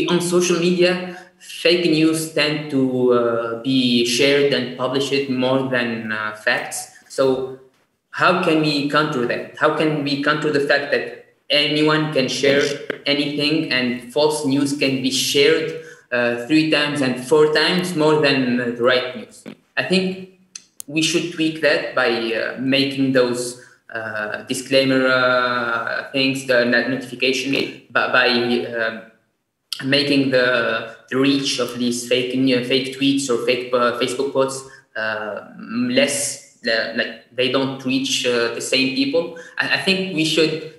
on social media, fake news tend to be shared and published more than facts. So how can we counter that? How can we counter the fact that anyone can share anything and false news can be shared 3 times and 4 times more than the right news? I think we should tweak that by making those disclaimer things, the notification, by making the reach of these fake tweets or fake Facebook posts less, like they don't reach the same people. I think we should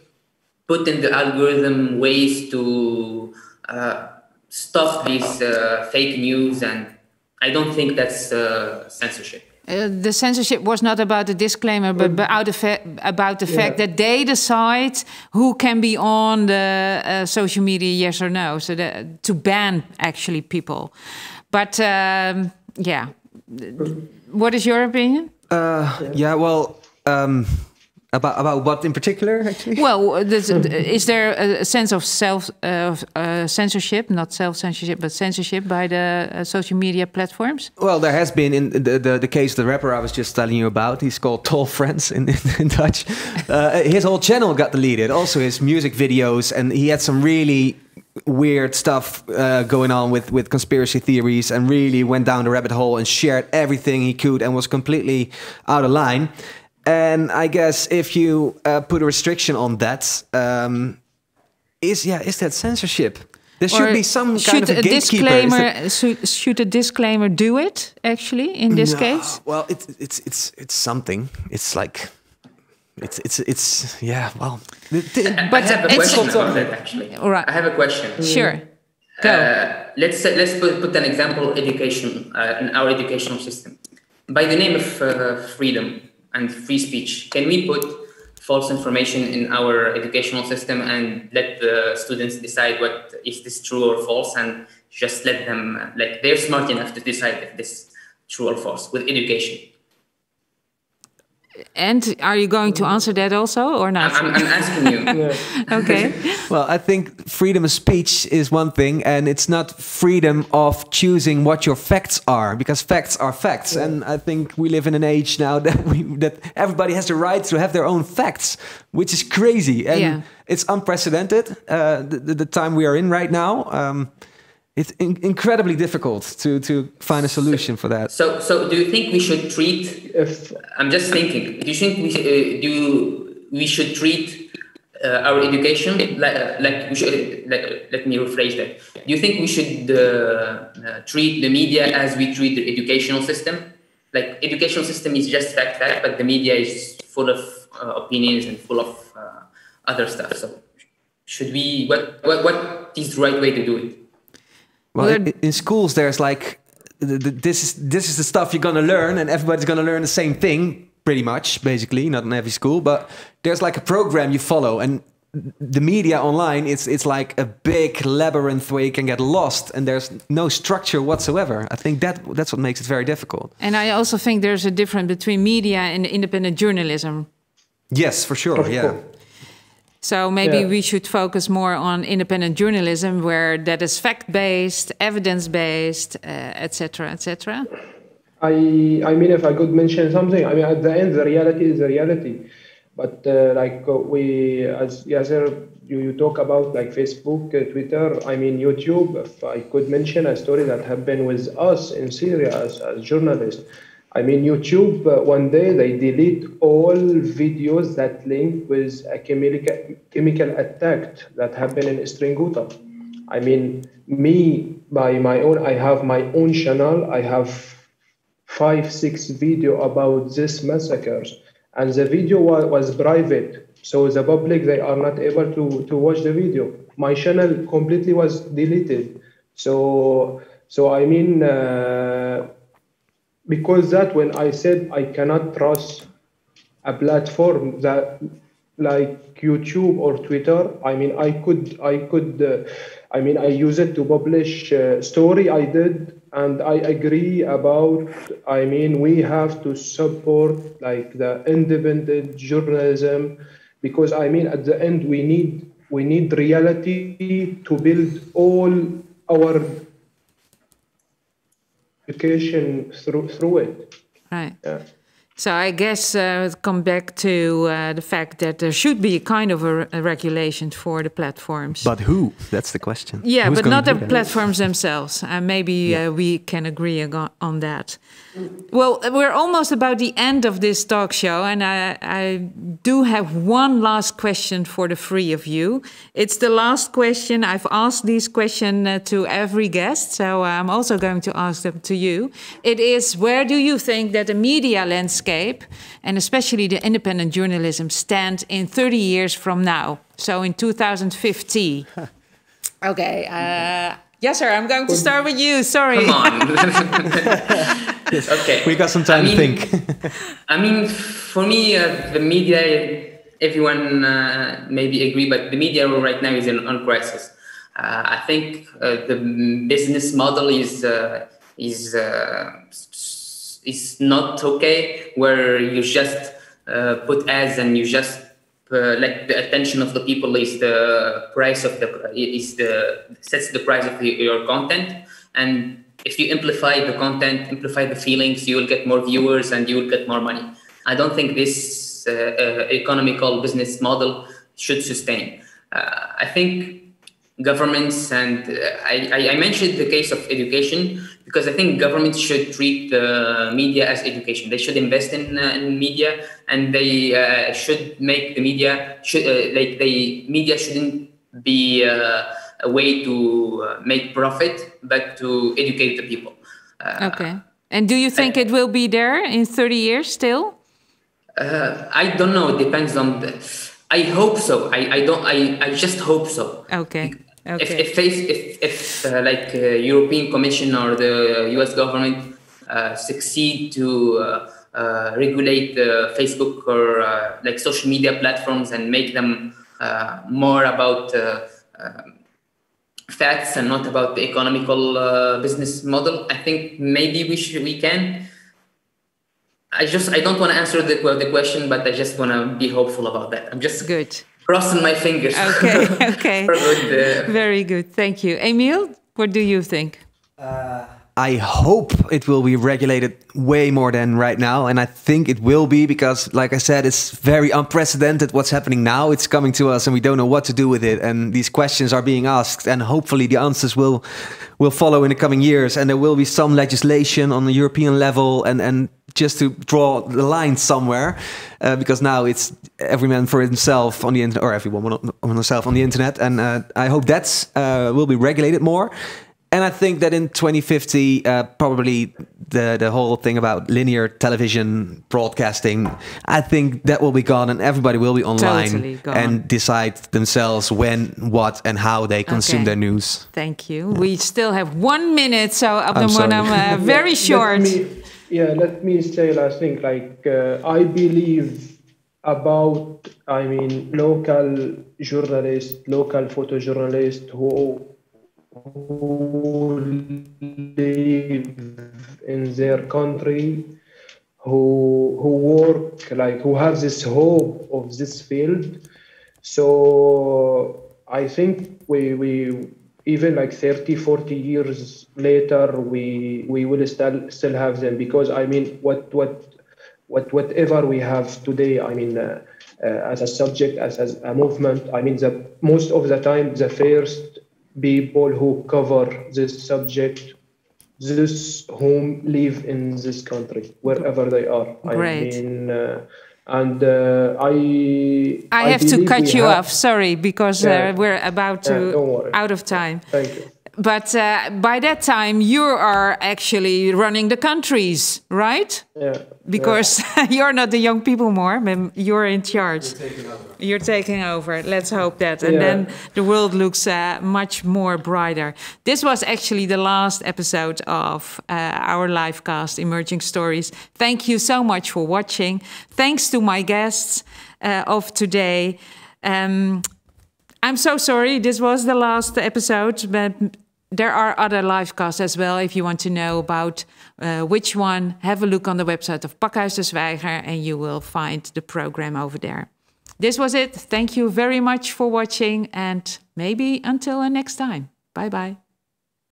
put in the algorithm ways to stop these fake news, and I don't think that's censorship. The censorship was not about the disclaimer, but about the fact that they decide who can be on the social media, yes or no. So to ban actually people. But what is your opinion? About what in particular, actually? Well, is there a sense of censorship, not self-censorship, but censorship by the social media platforms? Well, there has been in the case of the rapper I was just telling you about. He's called Tall Friends in Dutch. His whole channel got deleted. Also his music videos, and he had some really weird stuff going on with conspiracy theories, and really went down the rabbit hole and shared everything he could and was completely out of line. And I guess if you put a restriction on that, is that censorship? There should be some kind of a gatekeeper. Should a disclaimer do it actually in this case? Well, it's something. It's like it's yeah. Well, but I have a question about that, actually. All right. I have a question. Sure. Go. Let's put an example: education in our educational system. By the name of freedom and free speech, can we put false information in our educational system and let the students decide what is this true or false, and just let them, like, they're smart enough to decide if this is true or false with education? And are you going to answer that also or not? I'm asking you. Okay. Well, I think freedom of speech is one thing, and it's not freedom of choosing what your facts are, because facts are facts. Yeah. And I think we live in an age now that everybody has the right to have their own facts, which is crazy. And it's unprecedented, the time we are in right now. It's incredibly difficult to find a solution for that. So do you think we should treat? I'm just thinking. Do you think we should treat our education, like we should, let me rephrase that. Do you think we should treat the media as we treat the educational system? Like educational system is just fact, but the media is full of opinions and full of other stuff. So should we? What is the right way to do it? Well, in schools, there's like this is the stuff you're gonna learn, and everybody's gonna learn the same thing, pretty much, basically. Not in every school, but there's like a program you follow, and the media online, it's like a big labyrinth where you can get lost, and there's no structure whatsoever. I think that's what makes it very difficult. And I also think there's a difference between media and independent journalism. Yes, for sure. Yeah. So maybe we should focus more on independent journalism, where that is fact-based, evidence-based, etc., etc. I mean, if I could mention something, I mean, at the end, the reality is the reality. But as Yasser, you talk about like Facebook, Twitter, I mean, YouTube. If I could mention a story that happened with us in Syria as journalists. I mean, YouTube, one day they delete all videos that link with a chemical attack that happened in Stringuta. I mean, me, by my own, I have my own channel. I have 5-6 video about this massacres. And the video was private. So the public, they are not able to watch the video. My channel completely was deleted. So I mean, because that when I said I cannot trust a platform that like YouTube or Twitter, I mean, I use it to publish story I did, and I agree about, I mean, we have to support like the independent journalism, because I mean, at the end, we need reality to build all our education through it. Right. Yeah. So I guess come back to the fact that there should be a kind of a regulation for the platforms. But who? That's the question. Yeah, Who's but not the that? platforms themselves. Maybe we can agree on that. Well, we're almost about the end of this talk show, and I do have one last question for the three of you. It's the last question. I've asked this question to every guest, so I'm also going to ask them to you. It is, where do you think that the media landscape, and especially the independent journalism, stand in 30 years from now? So in 2050. Okay, Yasser, I'm going to start with you. Sorry. Come on. Okay. We got some time to think. I mean, for me, the media, everyone maybe agree, but the media right now is on crisis. I think the business model is not okay, where you just put ads and you just like the attention of the people is the price of sets the price of your content. And if you amplify the content, amplify the feelings, you will get more viewers and you will get more money. I don't think this economical business model should sustain. I think governments, and I mentioned the case of education, because I think governments should treat the media as education. They should invest in media, and they should make the media media shouldn't be a way to make profit, but to educate the people. Okay. And do you think it will be there in 30 years still? I don't know. It depends on I hope so. I just hope so. Okay. Okay. If European Commission or the U.S. government succeed to regulate Facebook or like social media platforms and make them more about facts and not about the economical business model, I think maybe we can. I don't want to answer the question, but I just want to be hopeful about that. I'm just good. Crossing my fingers. Okay, okay. Very good. Thank you. Emil, what do you think? I hope it will be regulated way more than right now. And I think it will be, because, like I said, it's very unprecedented what's happening now. It's coming to us and we don't know what to do with it. And these questions are being asked, and hopefully the answers will follow in the coming years. And there will be some legislation on the European level and just to draw the line somewhere, because now it's every man for himself on the internet, or everyone on himself on the internet, and I hope that's will be regulated more. And I think that in 2050, probably the whole thing about linear television broadcasting, I think that will be gone, and everybody will be online and decide themselves when, what, and how they consume their news. Thank you. We still have 1 minute, so I'm very short. Let me say last thing. Like I believe about, local journalists, local photojournalists who live in their country, who work, like who have this hope of this field. So I think we even like 30, 40 years later, we will still have them, because whatever we have today, as a subject, as a movement, most of the time the first people who cover this subject, those whom live in this country, wherever they are. Great. I have to cut you off, sorry, because we're about to out of time. Thank you. But by that time, you are actually running the countries, right? Yeah. Because you're not the young people more, but you're in charge. You're taking over. Let's hope that. And then the world looks much more brighter. This was actually the last episode of our live cast, Emerging Stories. Thank you so much for watching. Thanks to my guests of today. I'm so sorry, this was the last episode, but there are other live casts as well. If you want to know about which one, have a look on the website of Pakhuis de Zwijger and you will find the program over there. This was it. Thank you very much for watching and maybe until next time. Bye-bye.